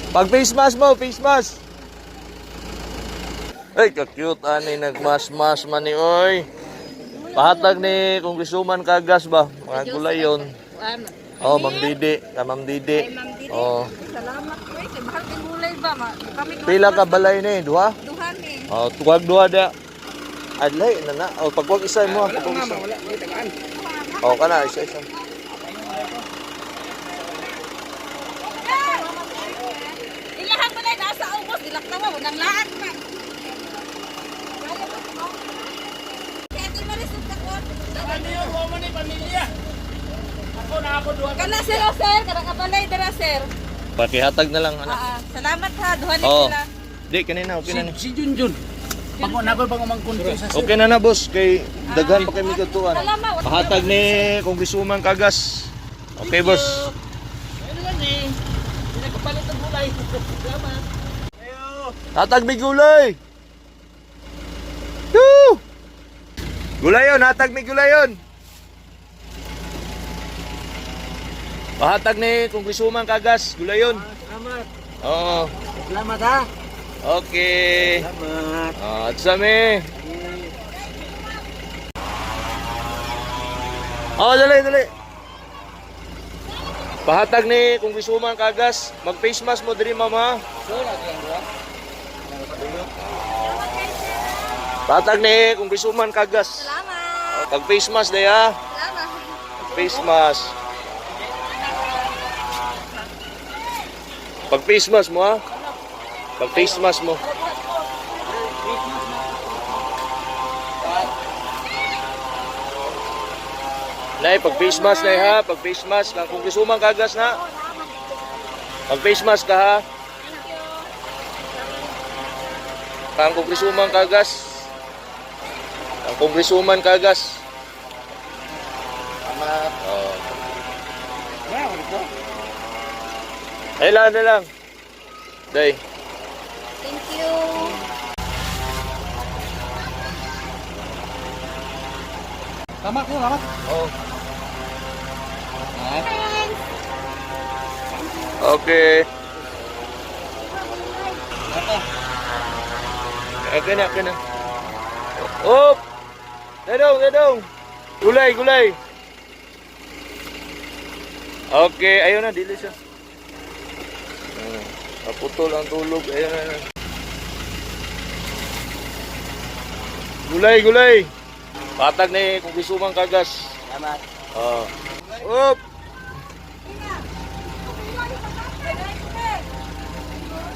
Pag face mask mo, face mask. Ay, ka-cute ani nagmas-mas man ni oy. Pahatag ni Congresswoman Kagas ba? Mga gulay yun. Oh, Ma'am Didi, Ma'am Didi. Oh. Salamat po. Mahal din gulay ba? Pila ka balay ni? Duha? Duha ni. Oh, tuwag duha da. Adlay na na. Oh, pagwag isa mo, pagwag isa. Oh, kana isa-isa. Ilahan mo na nasa ubos, dilaktawa mo nang lahat man. Kaya di marisod ako. Ano mo man ni pamilya? Ako na ako duha. Kana sir, oh, sir, kada kabalay dara sir. Pakihatag na lang anak. Salamat ha, duha ni Oh. sila. Di kanina okay na ni. Si Junjun. Pako na ko bang umangkonto sa Okay na na boss kay daghan pa kay migatuan. Salamat. Pahatag ni Congresswoman Kagas. Okay boss. Ano man ni? Pinakapalit ang gulay. Salamat. Ayo. Hatag mi gulay. Woo! Gulayon, hatag mi gulayon. Pahatag ni Congresswoman Kagas, gulayon. Salamat. Oo. Salamat ha. Okay. Salamat. At sami. Oh, dali, dali. Pahatag ni Congresswoman Kagas, mag-face mask mo diri mama. Pahatag ni Congresswoman Kagas. Salamat. Pag-face mask day ha. Salamat. Face mask. Pag-face mask mo ha. Pag-face mask mo. Nay, pag-face mask na ha. Pag-face mask. Ang Congresswoman Kagas na. Pag-face mask ka ha. Ang Congresswoman Kagas. Ang Congresswoman Kagas. Salamat. Oh. Wow, ito. Ay lang na lang. Day. Thank you. Salamat ko, salamat. Oh. Okay. Okay na, okay na. Op! Dadong, dadong. Gulay, gulay. Okay, ayun na, dili siya. Kaputol ang tulog. Ayun na. Gulay, gulay. Patag ni Congresswoman Kagas. Salamat. Oh. Op!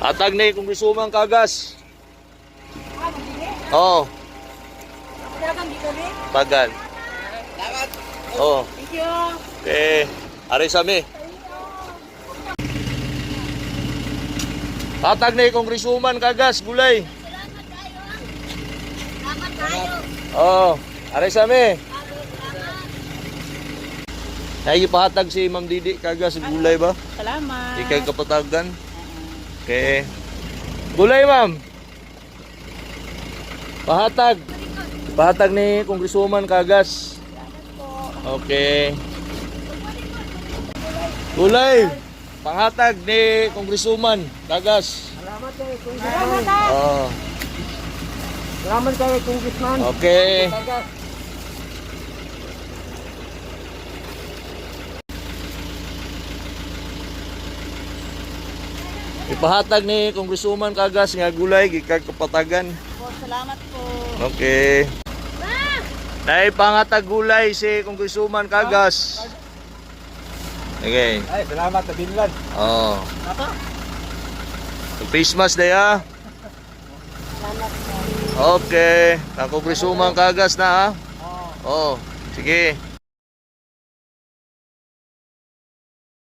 Atag ni Congresswoman Kagas. Oh, bagal. Salamat. Oh, Thank you. okay. Ari sami. Atag ni Congresswoman Kagas, gulay. Salamat tayo. Oh, ari sami. Ay pahatag si Ma'am Didi Kagas, gulay ba? Salamat. Ikay kapatagan. Okay. Gulay, ma'am. Pahatag. Pahatag ni Congresswoman Kagas. Okay. Gulay. Panghatag ni Congresswoman Kagas. Salamat kay Salamat ha. Oh, Salamat kay Congressman. okay. Ipahatag ni Congresswoman Kagas nga gulay gikag kapatagan. Salamat po. Okay. Nay pangatag gulay si Congresswoman Kagas. Okay. Ay, salamat sa Binlan. Oh. Napa? Face mask day ha. Okay. Ang Congresswoman Kagas na ha. Oh. Sige.